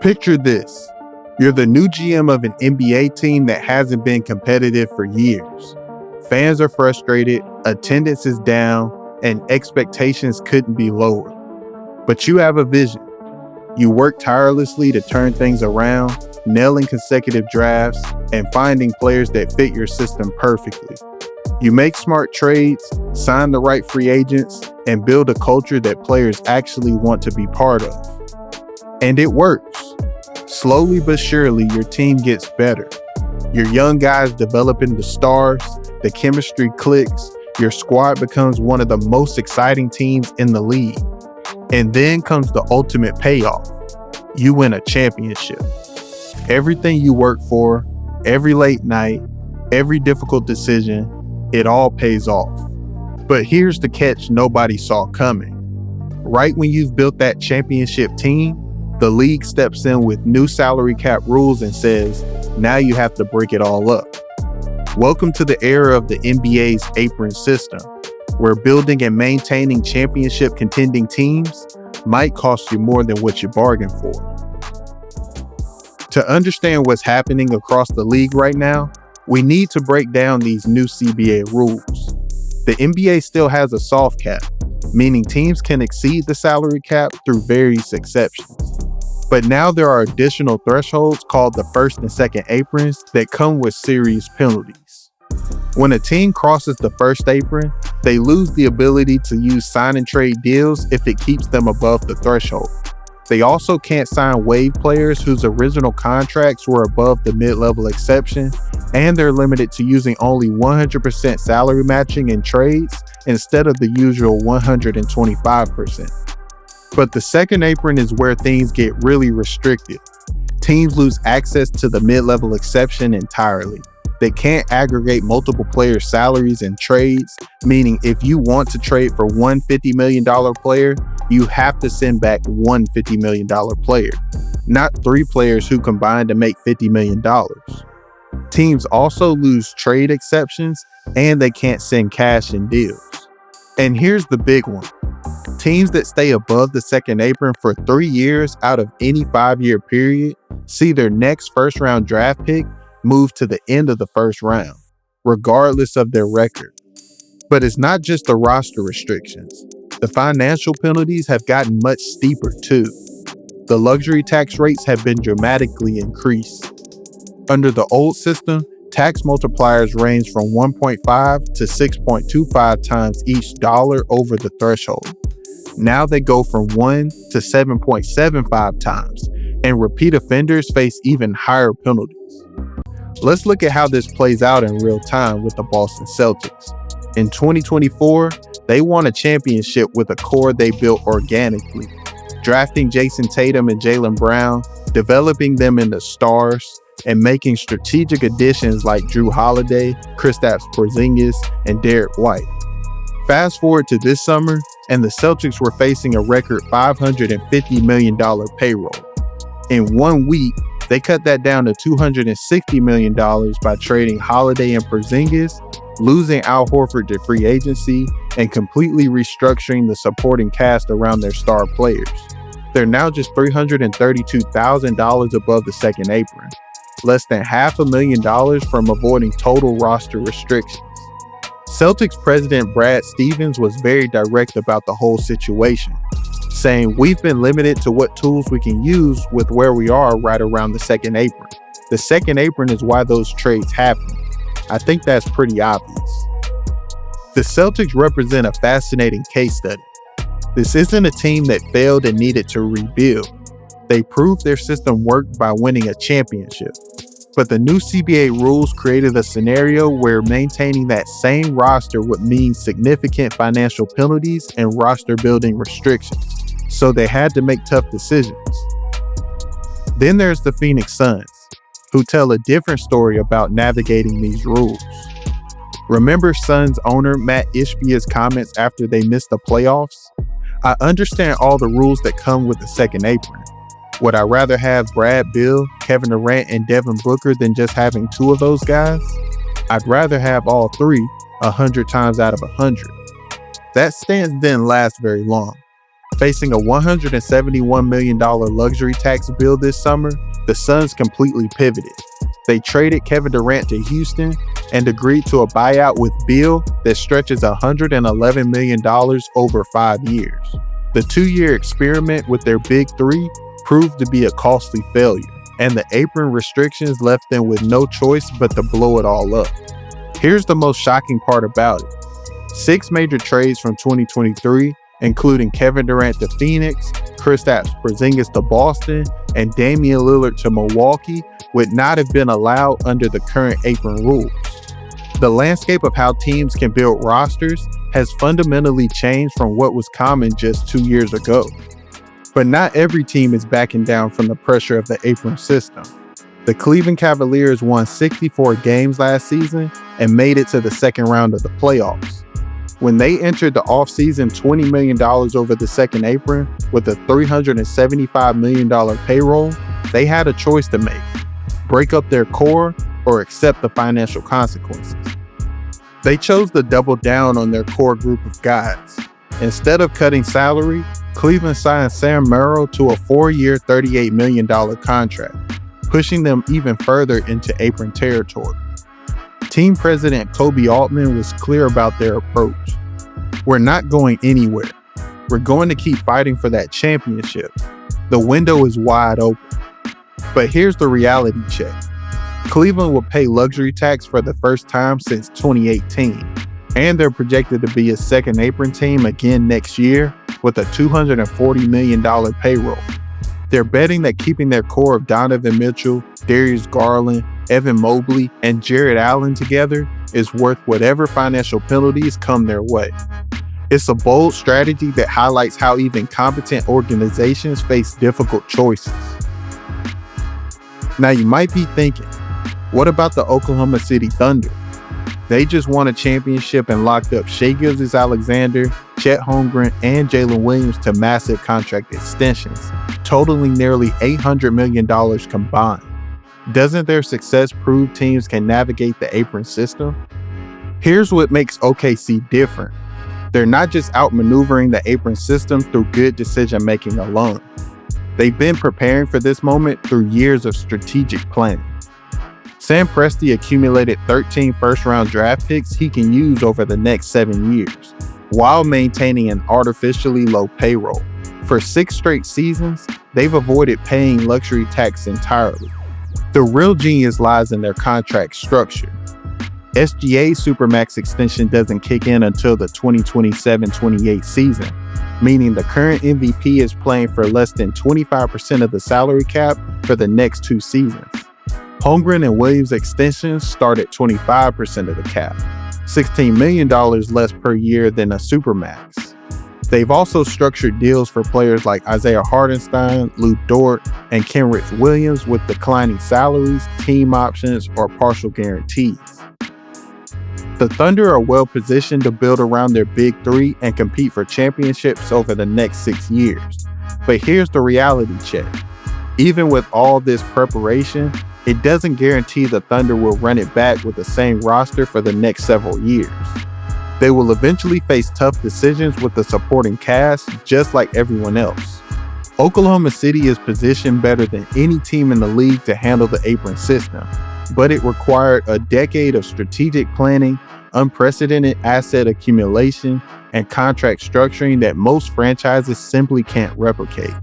Picture this. You're the new GM of an NBA team that hasn't been competitive for years. Fans are frustrated, attendance is down, and expectations couldn't be lower. But you have a vision. You work tirelessly to turn things around, nailing consecutive drafts, and finding players that fit your system perfectly. You make smart trades, sign the right free agents, and build a culture that players actually want to be part of. And it works. Slowly but surely, your team gets better. Your young guys develop into stars, the chemistry clicks, your squad becomes one of the most exciting teams in the league. And then comes the ultimate payoff. You win a championship. Everything you work for, every late night, every difficult decision, it all pays off. But here's the catch nobody saw coming. Right when you've built that championship team, the league steps in with new salary cap rules and says, now you have to break it all up. Welcome to the era of the NBA's apron system, where building and maintaining championship contending teams might cost you more than what you bargained for. To understand what's happening across the league right now, we need to break down these new CBA rules. The NBA still has a soft cap, meaning teams can exceed the salary cap through various exceptions. But now there are additional thresholds called the first and second aprons that come with serious penalties. When a team crosses the first apron, they lose the ability to use sign and trade deals if it keeps them above the threshold. They also can't sign waive players whose original contracts were above the mid-level exception, and they're limited to using only 100% salary matching in trades instead of the usual 125%. But the second apron is where things get really restricted. Teams lose access to the mid-level exception entirely. They can't aggregate multiple players' salaries in trades, meaning if you want to trade for one $50 million player, you have to send back one $50 million player, not three players who combine to make $50 million. Teams also lose trade exceptions, and they can't send cash in deals. And here's the big one. Teams that stay above the second apron for 3 years out of any 5-year period see their next first-round draft pick move to the end of the first round, regardless of their record. But it's not just the roster restrictions. The financial penalties have gotten much steeper too. The luxury tax rates have been dramatically increased. Under the old system, tax multipliers range from 1.5 to 6.25 times each dollar over the threshold. Now they go from 1 to 7.75 times, and repeat offenders face even higher penalties. Let's look at how this plays out in real time with the Boston Celtics. In 2024, they won a championship with a core they built organically, drafting Jason Tatum and Jaylen Brown, developing them into stars, and making strategic additions like Jrue Holiday, Kristaps Porzingis, and Derek White. Fast forward to this summer, and the Celtics were facing a record $550 million payroll. In 1 week, they cut that down to $260 million by trading Holiday and Porzingis, losing Al Horford to free agency, and completely restructuring the supporting cast around their star players. They're now just $332,000 above the second apron, less than $500,000 from avoiding total roster restrictions. Celtics president Brad Stevens was very direct about the whole situation, saying, "We've been limited to what tools we can use with where we are right around the second apron. The second apron is why those trades happen. I think that's pretty obvious." The Celtics represent a fascinating case study. This isn't a team that failed and needed to rebuild. They proved their system worked by winning a championship. But the new CBA rules created a scenario where maintaining that same roster would mean significant financial penalties and roster building restrictions. So they had to make tough decisions. Then there's the Phoenix Suns, who tell a different story about navigating these rules. Remember Suns owner Matt Ishbia's comments after they missed the playoffs? "I understand all the rules that come with the second apron. Would I rather have Brad Beal, Kevin Durant, and Devin Booker than just having 2 of those guys? I'd rather have all 3 100 times out of 100. That stance didn't last very long. Facing a $171 million luxury tax bill this summer, the Suns completely pivoted. They traded Kevin Durant to Houston and agreed to a buyout with Beal that stretches $111 million over 5 years. The 2-year experiment with their big three proved to be a costly failure, and the apron restrictions left them with no choice but to blow it all up. Here's the most shocking part about it. 6 major trades from 2023, including Kevin Durant to Phoenix, Kristaps Porzingis to Boston, and Damian Lillard to Milwaukee, would not have been allowed under the current apron rules. The landscape of how teams can build rosters has fundamentally changed from what was common just 2 years ago. But not every team is backing down from the pressure of the apron system. The Cleveland Cavaliers won 64 games last season and made it to the second round of the playoffs. When they entered the offseason $20 million over the second apron with a $375 million payroll, they had a choice to make: break up their core or accept the financial consequences. They chose to double down on their core group of guys. Instead of cutting salary, Cleveland signed Sam Merrill to a 4-year, $38 million contract, pushing them even further into apron territory. Team president Kobe Altman was clear about their approach. "We're not going anywhere. We're going to keep fighting for that championship. The window is wide open." But here's the reality check. Cleveland will pay luxury tax for the first time since 2018, and they're projected to be a second apron team again next year with a $240 million payroll. They're betting that keeping their core of Donovan Mitchell, Darius Garland, Evan Mobley, and Jared Allen together is worth whatever financial penalties come their way. It's a bold strategy that highlights how even competent organizations face difficult choices. Now you might be thinking, what about the Oklahoma City Thunder? They just won a championship and locked up Shai Gilgeous-Alexander, Chet Holmgren, and Jalen Williams to massive contract extensions, totaling nearly $800 million combined. Doesn't their success prove teams can navigate the apron system? Here's what makes OKC different. They're not just outmaneuvering the apron system through good decision-making alone. They've been preparing for this moment through years of strategic planning. Sam Presti accumulated 13 first-round draft picks he can use over the next 7 years, while maintaining an artificially low payroll. For 6 straight seasons, they've avoided paying luxury tax entirely. The real genius lies in their contract structure. SGA's Supermax extension doesn't kick in until the 2027-28 season, meaning the current MVP is playing for less than 25% of the salary cap for the next 2 seasons. Holmgren and Williams extensions start at 25% of the cap, $16 million less per year than a Supermax. They've also structured deals for players like Isaiah Hartenstein, Lou Dort, and Kenrich Williams with declining salaries, team options, or partial guarantees. The Thunder are well positioned to build around their big three and compete for championships over the next 6 years. But here's the reality check. Even with all this preparation, it doesn't guarantee the Thunder will run it back with the same roster for the next several years. They will eventually face tough decisions with the supporting cast, just like everyone else. Oklahoma City is positioned better than any team in the league to handle the apron system, but it required a decade of strategic planning, unprecedented asset accumulation, and contract structuring that most franchises simply can't replicate.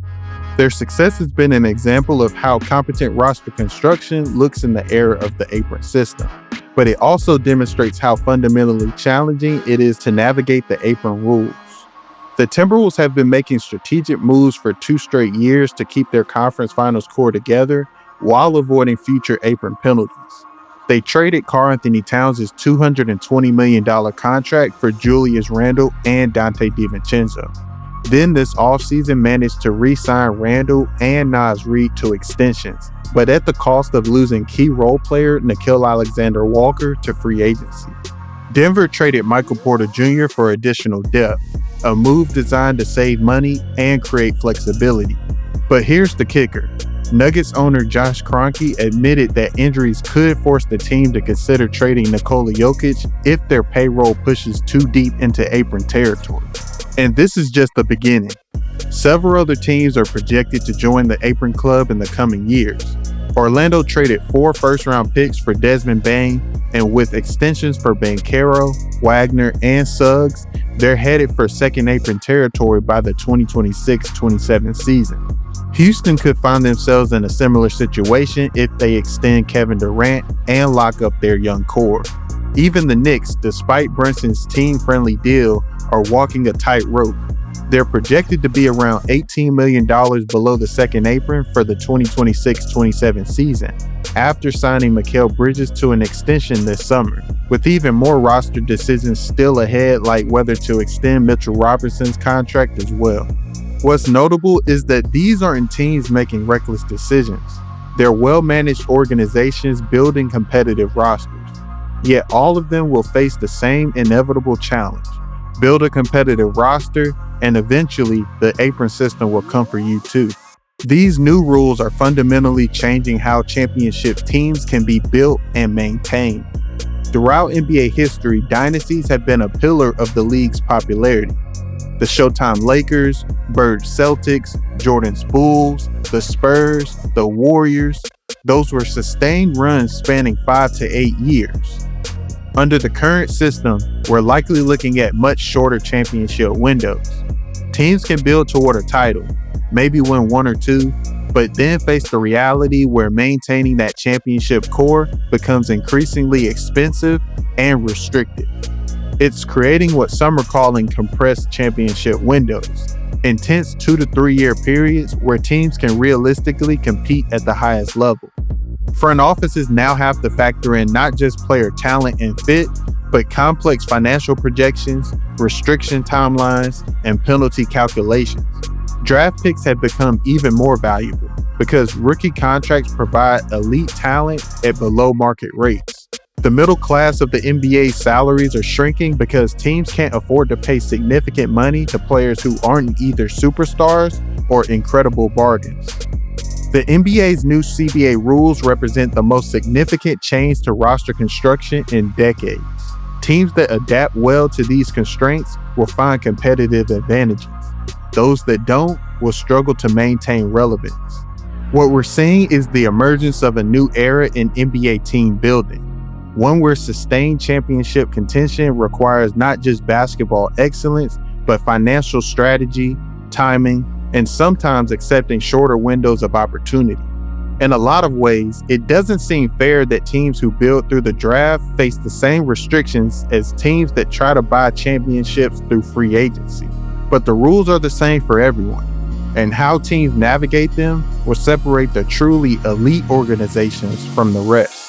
Their success has been an example of how competent roster construction looks in the era of the apron system, but it also demonstrates how fundamentally challenging it is to navigate the apron rules. The Timberwolves have been making strategic moves for 2 straight years to keep their conference finals core together while avoiding future apron penalties. They traded Karl-Anthony Towns' $220 million contract for Julius Randle and Dante DiVincenzo. Then this offseason managed to re-sign Randle and Naz Reid to extensions, but at the cost of losing key role player Nickeil Alexander-Walker to free agency. Denver traded Michael Porter Jr. for additional depth, a move designed to save money and create flexibility. But here's the kicker. Nuggets owner Josh Kroenke admitted that injuries could force the team to consider trading Nikola Jokic if their payroll pushes too deep into apron territory. And this is just the beginning. Several other teams are projected to join the Apron Club in the coming years. Orlando traded 4 first-round picks for Desmond Bane, and with extensions for Banchero, Wagner, and Suggs, they're headed for second apron territory by the 2026-27 season. Houston could find themselves in a similar situation if they extend Kevin Durant and lock up their young core. Even the Knicks, despite Brunson's team-friendly deal, are walking a tightrope. They're projected to be around $18 million below the second apron for the 2026-27 season, after signing Mikal Bridges to an extension this summer, with even more roster decisions still ahead, like whether to extend Mitchell Robinson's contract as well. What's notable is that these aren't teams making reckless decisions. They're well-managed organizations building competitive rosters. Yet all of them will face the same inevitable challenge: build a competitive roster, and eventually the apron system will come for you too. These new rules are fundamentally changing how championship teams can be built and maintained. Throughout NBA history, dynasties have been a pillar of the league's popularity. The Showtime Lakers, Bird Celtics, Jordan's Bulls, the Spurs, the Warriors, those were sustained runs spanning 5 to 8 years. Under the current system, we're likely looking at much shorter championship windows. Teams can build toward a title, maybe win 1 or 2, but then face the reality where maintaining that championship core becomes increasingly expensive and restricted. It's creating what some are calling compressed championship windows, intense 2 to 3 year periods where teams can realistically compete at the highest level. Front offices now have to factor in not just player talent and fit, but complex financial projections, restriction timelines, and penalty calculations. Draft picks have become even more valuable because rookie contracts provide elite talent at below market rates. The middle class of the NBA's salaries are shrinking because teams can't afford to pay significant money to players who aren't either superstars or incredible bargains. The NBA's new CBA rules represent the most significant change to roster construction in decades. Teams that adapt well to these constraints will find competitive advantages. Those that don't will struggle to maintain relevance. What we're seeing is the emergence of a new era in NBA team building, one where sustained championship contention requires not just basketball excellence, but financial strategy, timing, and sometimes accepting shorter windows of opportunity. In a lot of ways, it doesn't seem fair that teams who build through the draft face the same restrictions as teams that try to buy championships through free agency. But the rules are the same for everyone, and how teams navigate them will separate the truly elite organizations from the rest.